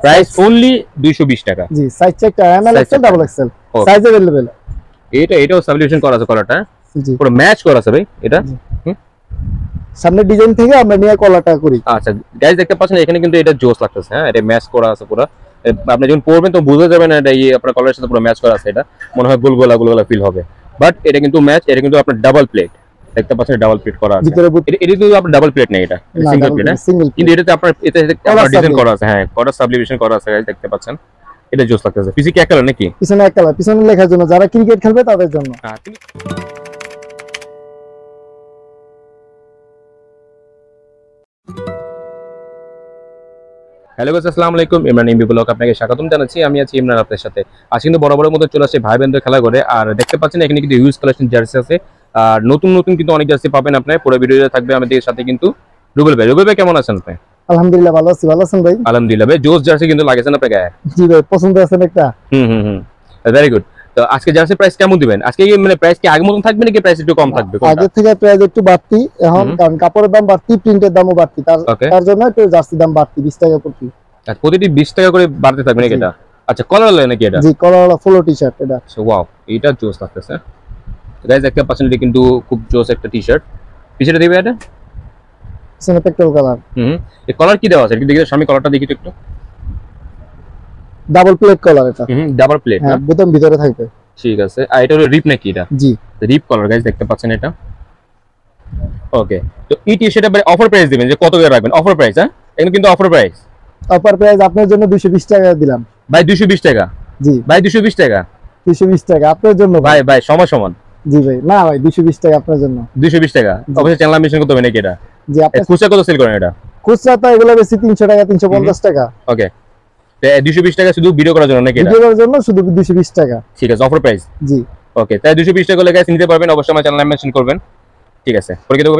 Price only 220 টাকা। জি, size চেকটা M L XL double XL size अवेलेबल। এটাও সাবলিউশন করা আছে কলারটা, জি পুরো ম্যাচ করা আছে ভাই এটা। সামনে ডিজাইন থেকে আমরা নিয়ে কলারটা করি। আচ্ছা গাইস দেখতে পাচ্ছেন এখানে কিন্তু এটা জোস লাগতেছে। হ্যাঁ, এটা ম্যাচ করা আছে পুরো। আপনি যখন পরবেন তো বুঝতে যাবেন এটা আপনার কলারের সাথে পুরো ম্যাচ করা আছে। এটা মনে হয় গোলগোলা ফিল হবে, বাট এটা কিন্তু ম্যাচ। এটা কিন্তু আপনার ডাবল প্লেট দেখতে পাচ্ছেন, ডাবল প্লেট করা আছে। এটা কিন্তু আপনার ডাবল প্লেট নেই, এটা সিঙ্গেল প্লেট। কিন্তু এটাতে আপনার ডিজাইন করা আছে। হ্যাঁ, কটা সাবলিউশন করা আছে গাইস দেখতে পাচ্ছেন। এটা জোস লাগতেছে। পিছে কি এক কালার নাকি? পিছনে এক কালার, পিছনে লেখার জন্য যারা ক্রিকেট খেলবে তাদের জন্য। হ্যালো গাইস, আসসালামু আলাইকুম। ইমরান এমবি ব্লগ আপনাকে স্বাগতম জানাচ্ছি। আমি আছি ইমরান আপনাদের সাথে। আজ কিন্তু বরাবরের মতো চলে আসছে ভাই বোনদের খেলা করে। আর দেখতে পাচ্ছেন এখানে কিন্তু ইউজ কালেকশন জার্সি আছে, আর নতুন কিন্তু অনেক জার্সি পাবেন আপনি। পুরো ভিডিওতে থাকবে আমাদের সাথে কিন্তু রুবেল ভাই কেমন আছেন আপনি? আলহামদুলিল্লাহ ভালো আছি। ভালো আছেন ভাই? আলহামদুলিল্লাহ ভাই, জোস জার্সি কিন্তু লাগেছেন আপনার গায়ে। জি ভাই, পছন্দ আছেন একটা? Very good. তো আজকে জার্সি প্রাইস কেমন দিবেন? আজকে কি মানে প্রাইস কি আগের মতন থাকবে নাকি প্রাইস একটু কম থাকবে? আগে থেকে প্রাইস একটু বাড়তি এখন, কারণ কাপড়ের দাম বাড়তি, প্রিন্টের দামও বাড়তি, তার জন্য একটু জার্সির দাম বাড়তি 20 টাকা প্রতি। আচ্ছা, প্রতিটি 20 টাকা করে বাড়তে থাকবে নাকি এটা? আচ্ছা, কলার লাগে নাকি এটা? জি, কলারওয়ালা ফুল টি-শার্ট এটা। সো ওয়াও, এটা জোস লাগতেছে গাইস। দেখতে পাচ্ছেন এটা কিন্তু খুব জোস একটা টি-শার্ট। পিছনে দিবে এটা পিছনে পেট্রোল কালার। এই কলার কি দেওয়া আছে? একটু দেখি, আমি কলারটা দেখি তো একটু। ডাবল প্লেট কলার এটা। ডাবল প্লেট, হ্যাঁ, বোতাম ভিতরে থাকবে। ঠিক আছে। আর এটা হলো রিপ নাকি এটা? জি, রিপ কলার গাইস দেখতে পাচ্ছেন এটা। ওকে, তো এই টি-শার্টটা অফার প্রাইস দিবেন যে কত করে রাখবেন? Offer price? হ্যাঁ, এখানে কিন্তু অফার প্রাইস। অফার প্রাইস আপনার জন্য 220 টাকা দিলাম ভাই। 220 টাকা? জি ভাই 220 টাকা? 220 টাকা আপনার জন্য ভাই সমান। জি ভাই, না ভাই 220 টাকা আপনার জন্য। 220 টাকা অবশ্যই চ্যানেল মেনশন করতে হবে নাকি এটা? জি। আপনি খুচরা কত সেল করেন এটা? খুচরা তো এগুলো বেশি 300 টাকা 350 টাকা। ওকে, 220 টাকা শুধু ভিডিও করার জন্য নাকি এটা? ভিডিও করার জন্য শুধু 220 টাকা। ঠিক আছে, অফার প্রাইস। জি ওকে, তাই 220 টাকা করে গাইস নিতে পারবেন। অবশ্যই আমার চ্যানেল মেনশন করবেন। ঠিক আছে, পরে কি দেবো?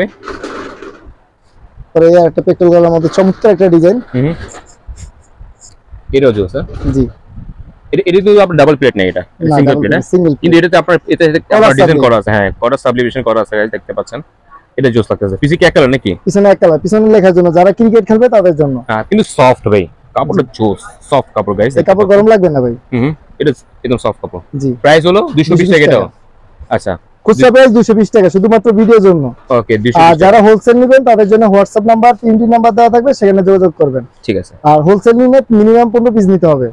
পরে এই একটা পেট্রোল কালার মধ্যে চমৎকার একটা ডিজাইন। এটাও জোস। জি, এটা কিন্তু আপনার ডাবল প্লেট নেই, এটা সিঙ্গেল প্লেট। কিন্তু এটাতে আপনার ডিজাইন করা আছে। হ্যাঁ, কটা সাবলিউশন করা আছে গাইস দেখতে পাচ্ছেন। এটা জোস লাগতেছে। পিছে কি এক কালার নাকি? পিছনে এক কালার, পিছনে লেখার জন্য যারা ক্রিকেট খেলবে তাদের জন্য। হ্যাঁ, কিন্তু সফট ভাই, কাপড়টা জোস, সফট কাপড় গাইস। এই কাপড় গরম লাগবে না ভাই। এটা একদম সফট কাপড়। জি, প্রাইস হলো 220 টাকা এটাও। আচ্ছা, খুচরা প্রাইস 220 টাকা শুধুমাত্র ভিডিওর জন্য। ওকে, 220 আর টাকা। যারা হোলসেল নেবেন তাদের জন্য হোয়াটসঅ্যাপ নাম্বার 3টি নাম্বার দেওয়া থাকবে, সেখানে যোগাযোগ করবেন। ঠিক আছে। আর হোলসেল নিলে মিনিমাম 15 পিস নিতে হবে।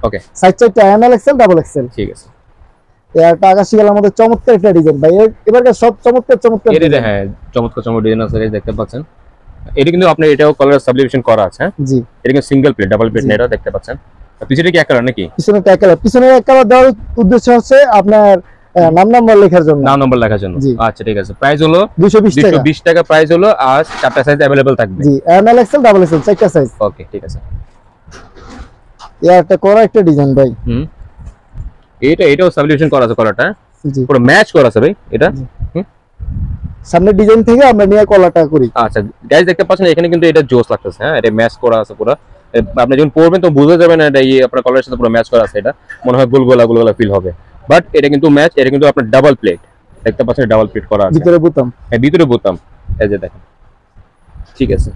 ওকে, সাইজ চারটা এমএল এক্সেল ডাবল এক্সেল। ঠিক আছে। এটা আকাশি কালার মধ্যে চমৎকার একটা ডিজাইন ভাই। এবারকার সব চমৎকার এটা হ্যাঁ, চমৎকার ডিজাইন আছে দেখতে পাচ্ছেন। এটা কিন্তু আপনার এটাও কালার সাবলিউশন করা আছে। জি, এটা কিন্তু সিঙ্গেল প্লেট, ডাবল প্লেট না, এটা দেখতে পাচ্ছেন। পিছনে কি এক কালার নাকি? পিছনে এক কালার, পিছনে এক কালার দেওয়ার উদ্দেশ্য হচ্ছে আপনার নাম নাম্বার লেখার জন্য। নাম নাম্বার লেখার জন্য। আচ্ছা, ঠিক আছে। প্রাইস হলো 220 টাকা প্রাইস হলো। আর চারটা সাইজ अवेलेबल থাকবে। জি, এমএল এক্সেল ডাবল এক্সেল চারটা সাইজ। ওকে, ঠিক আছে। একটা করা একটা ডিজাইন ভাই। এটাও সাবলিউশন করা আছে কলারটা, জি পুরো ম্যাচ করা আছে ভাই এটা। সামনে ডিজাইন থেকে আমরা নিয়ে কলারটা করি। আচ্ছা গাইস দেখতে পাচ্ছেন এখানে কিন্তু এটা জোস লাগতেছে। হ্যাঁ, এটা ম্যাচ করা আছে পুরো। আপনি যখন পরবেন তো বুঝতে যাবেন এটা আপনার কলারের সাথে পুরো ম্যাচ করা আছে। এটা মনে হয় গোলগোলা ফিল হবে, বাট এটা কিন্তু ম্যাচ। এটা কিন্তু আপনার ডাবল প্লেট দেখতে পাচ্ছেন, ডাবল প্লেট করা আছে। ভিতরে বোতাম। হ্যাঁ, ভিতরে বোতাম এই যে দেখেন। ঠিক আছে,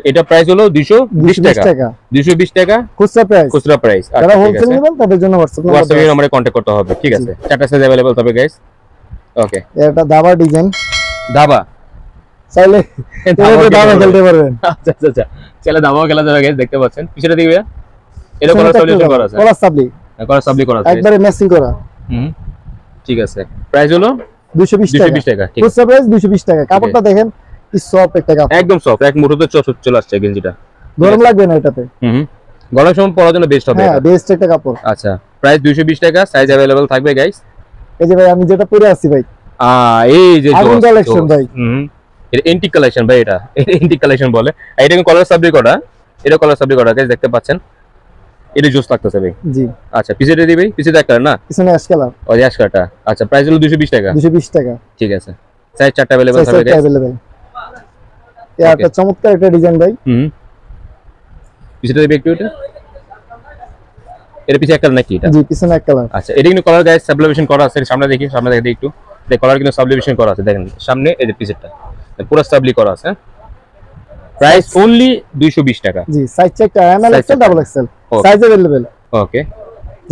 এটা প্রাইস হলো 220 টাকা। 220 টাকা খুচরা প্রাইস। যারা হোলসেল নেবেন তাদের জন্য হোয়াটসঅ্যাপ নম্বরে কন্টাক্ট করতে হবে। ঠিক আছে, চারটা সাইজ अवेलेबल হবে গাইস। ওকে, এটা দাবা ডিজাইন। দাবা চাইলে দাবা খেলতে পারবেন। আচ্ছা, চলে দাবাও খেলা যাবে গাইস দেখতে পাচ্ছেন। পিছনে দিবে এটা কলার সলিউশন করা আছে। কলার সাবলি করা আছে, একবারে ম্যাচিং করা। ঠিক আছে। প্রাইস হলো 220 টাকা। খুচরা প্রাইস 220 টাকা। কাপড়টা দেখেন কি সফট একটা কাপড়, একদম সফট। এক মুহূর্তে চলে আসছে গেঞ্জিটা। গরম লাগবে না এটাতে। গরমের সময় পরার জন্য বেস্ট হবে। হ্যাঁ, বেস্ট একটা কাপড়। আচ্ছা, প্রাইস 220 টাকা, সাইজ अवेलेबल থাকবে গাইস। এই যে ভাই আমি যেটা পরে আছি ভাই, এই যে আগুন কালেকশন ভাই। এটা এন্টিক কালেকশন ভাই। এটা এন্টিক কালেকশন বলে। এটা কিন্তু কলার সাবলি করা। এটা কলার সাবলি করা গাইস দেখতে পাচ্ছেন। এটা জোস লাগতেছে ভাই। জি। আচ্ছা, পিছনে দিবে, পিছনে এক কালার না, পিছনে অ্যাশ কালার। ওই অ্যাশ কালারটা। আচ্ছা, প্রাইস হলো 220 টাকা। 220 টাকা। ঠিক আছে, সাইজ চারটা अवेलेबल থাকবে গাইস। এটা চমৎকার একটা ডিজাইন ভাই। পিছনে দিবে একটু। এটা পিছে এক কালার নাকি এটা? জি, পিছনে এক কালার। আচ্ছা, এটা কিন্তু কলার গাইস সাবলিউশন করা আছে। সামনে দেখি একটু। এই কলার কিন্তু সাবলিউশন করা আছে দেখেন। সামনে এই যে পিছেরটা পুরো সাবলি করা আছে। প্রাইস অনলি 220 টাকা। জি, সাইজ চেকটা M L XL double XL size अवेलेबल। ওকে,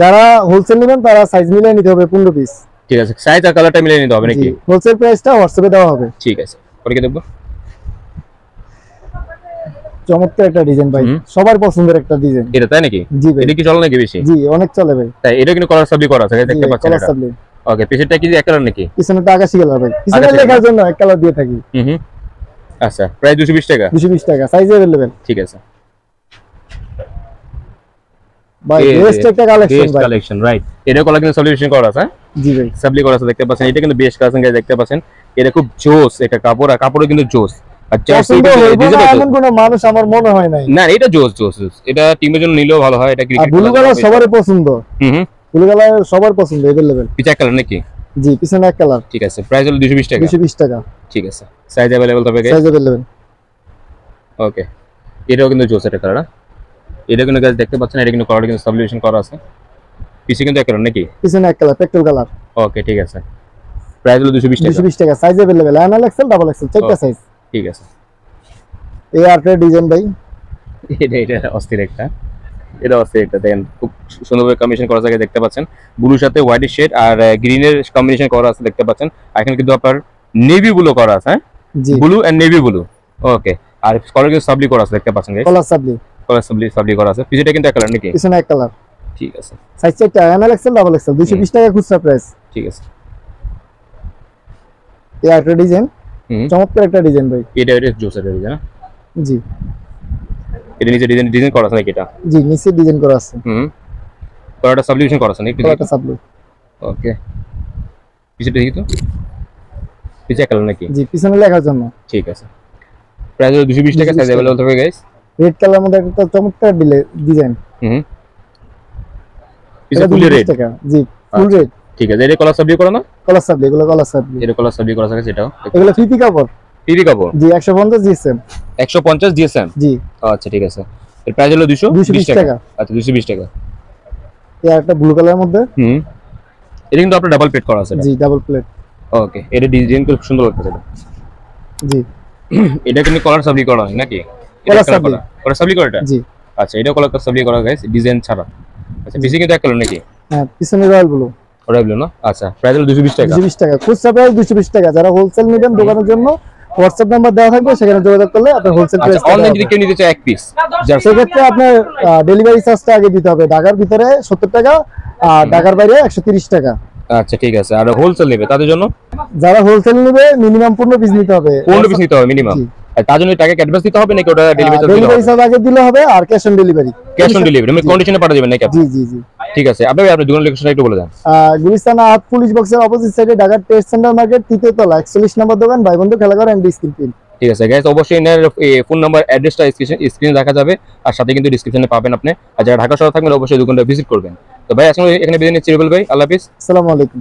যারা হোলসেল নেবেন তারা সাইজ মিলিয়ে নিতে হবে 15 পিস। ঠিক আছে, সাইজ আর কালারটা মিলিয়ে নিতে হবে নাকি? হোলসেল প্রাইসটা হোয়াটসঅ্যাপে দেওয়া হবে। ঠিক আছে, পরে কি দেখবো? চমৎকার একটা ডিজাইন ভাই, সবার পছন্দের একটা ডিজাইন এটা, তাই নাকি? জি ভাই, এটা কি চলে নাকি বেশি? জি অনেক চলে ভাই। তাই এটা কিন্তু কালার সাবলি করা আছে, দেখতে পাচ্ছেন কালার এটা। সাবলি। ওকে, পিছনটা কি এক কালার নাকি? পিছনেটা আকাশী কালার ভাই, পিছনে লেখার জন্য এক কালার দিয়ে থাকি। আচ্ছা, প্রাইস 220 টাকা। 220 টাকা, সাইজ अवेलेबल। ঠিক আছে ভাই, বেস্ট একটা কালেকশন ভাই, কালেকশন রাইট। এটা কলা কিন্তু সলিউশন করা আছে। জি ভাই, সাবলি করা আছে, দেখতে পাচ্ছেন। এটা কিন্তু বেস্ট কালেকশন গাইস, দেখতে পাচ্ছেন। এটা খুব জোস একটা কাপড়, আর কাপড়ও কিন্তু জোস। আর জার্সি ডিজাইন এমন কোন মানুষ আমার মনে হয় নাই। না, এটা জোস জোস। এটা টিমের জন্য নিলেও ভালো হয়। এটা ক্রিকেট ব্লু কালার সবারই পছন্দ। ব্লু কালার সবার পছন্দ, अवेलेबल। পিছে এক কালার নাকি? জি, পিছনে এক কালার। ঠিক আছে, প্রাইস হলো 220 টাকা। 220 টাকা। ঠিক আছে, সাইজ अवेलेबल তবে গাইস, সাইজ अवेलेबल। ওকে, এটাও কিন্তু জোস একটা কালার। এটা কিন্তু গাইস দেখতে পাচ্ছেন, এটা কিন্তু কালার কিন্তু সলিউশন করা আছে। পিছে কিন্তু এক কালার নাকি? পিছনে এক কালার, পেট্রোল কালার। ওকে, ঠিক আছে, প্রাইস হলো 220 টাকা। 220 টাকা, size available. ML XL double Excel চারটা সাইজ। ঠিক আছে, এই আর্টের ডিজাইন ভাই, এটা অস্থির একটা। এটা অস্থির একটা, দেখেন খুব সুন্দরভাবে কম্বিনেশন করা আছে, দেখতে পাচ্ছেন। ব্লুর সাথে হোয়াইট শেড আর গ্রিনের কম্বিনেশন করা আছে, দেখতে পাচ্ছেন। এখানে কিন্তু আপনার নেভি ব্লু করা আছে, হ্যাঁ, blue and navy blue. Okay, আর কালার কিন্তু সাবলি করা আছে, দেখতে পাচ্ছেন গাইস। কালার সাবলি, কালার সাবলি করা আছে। পিছনটা কিন্তু এক কালার নাকি? পিছনে এক কালার। ঠিক আছে, সাইজ চেকটা এমএল এক্সেল ডাবল এক্সেল 220 টাকা খুচরা প্রাইস। ঠিক আছে। এই আর্টের ডিজাইন, চমৎকার একটা ডিজাইন ভাই। এটা জোসের ডিজাইন না? জি, এটা নিচে ডিজাইন করা আছে নাকি এটা? জি, নিচে ডিজাইন করা আছে। কালারটা সাবলিউশন করা আছে নাকি? কালারটা সাবলি। ওকে, পিছনটা দেখি তো, পিছে এক কালার নাকি? জি, পিছনে লেখার জন্য। ঠিক আছে, প্রাইস হলো 220 টাকা, সাইজ अवेलेबल হবে গাইস। রেড কালার মধ্যে একটা চমৎকার ডিজাইন। পিছে ফুল রেড টাকা। জি, ফুল রেড। ঠিক আছে, এটা কালার সাবলি করা না? কালার সাবলি, এগুলো কালার সাবলি। এটা কালার সাবলি করা আছে, সেটাও এগুলো ফিপি কাপড়। ফিপি কাপড়। জি, 150 জিএসএম। 150 জিএসএম। জি, আচ্ছা, ঠিক আছে। এর প্রাইস হলো 220 টাকা। আচ্ছা, 220 টাকা। এই একটা ব্লু কালারের মধ্যে। এটা কিন্তু আপনার ডাবল প্লেট করা আছে। জি, ডাবল প্লেট। ওকে, এটা ডিজাইন খুব সুন্দর লাগতেছে। জি, এটা কিন্তু কালার সাবলি করা হয় নাকি? কালার সাবলি। কালার সাবলি করা এটা? জি। আচ্ছা, এটা কালার সাবলি করা গাইস, ডিজাইন ছাড়া। আচ্ছা, পিছে কিন্তু এক কালার নাকি? হ্যাঁ, পিছনে রয়্যাল ব্লু। রয়্যাল ব্লু না? আচ্ছা, প্রাইস হলো 220 টাকা। 220 টাকা, খুচরা প্রাইস 220 টাকা। যারা হোলসেল নেবেন দোকানের জন্য হোয়াটসঅ্যাপ নাম্বার দেওয়া থাকবে, সেখানে যোগাযোগ করলে আপনার হোলসেল প্রাইস। আচ্ছা, অনলাইন যদি কেউ নিতে চায় এক পিস, সেক্ষেত্রে আপনার ডেলিভারি চার্জটা আগে দিতে হবে। ঢাকার ভিতরে 70 টাকা, আর ঢাকার বাইরে 130 টাকা। আচ্ছা, ঠিক আছে। আর হোলসেল নেবে তাদের জন্য? যারা হোলসেল নেবে মিনিমাম 15 পিস নিতে হবে। 15 পিস নিতে হবে মিনিমাম। আর তার জন্য টাকা অ্যাডভান্স দিতে হবে নাকি ওটা ডেলিভারি চার্জ আগে দিলে হবে, আর cash on delivery. Cash on delivery মানে কন্ডিশনে পাঠিয়ে দিবেন নাকি আপনি? জি জি জি, ঠিক আছে। আপনি আপনার দোকানের লোকেশনটা একটু বলে দেন। গুলিস্তান আহাদ পুলিশ বক্সের অপোজিট সাইডে ঢাকা ট্রেড সেন্টার মার্কেট, তৃতীয় তলা, 41 নম্বর দোকান, ভাই বন্ধু খেলাঘর এন্ড স্ক্রিন প্রিন্ট। ঠিক আছে গাইস, অবশ্যই এর ফোন নাম্বার অ্যাড্রেসটা স্ক্রিনে দেখা যাবে, আর সাথে কিন্তু ডেসক্রিপশনে পাবেন আপনি। আর যারা ঢাকা শহরে থাকবেন অবশ্যই দোকানটা ভিজিট করবেন। তো ভাই আজকে এখানে বিদায় নিচ্ছি রুবেল ভাই, আল্লাহ হাফেজ, আসসালামু আলাইকুম।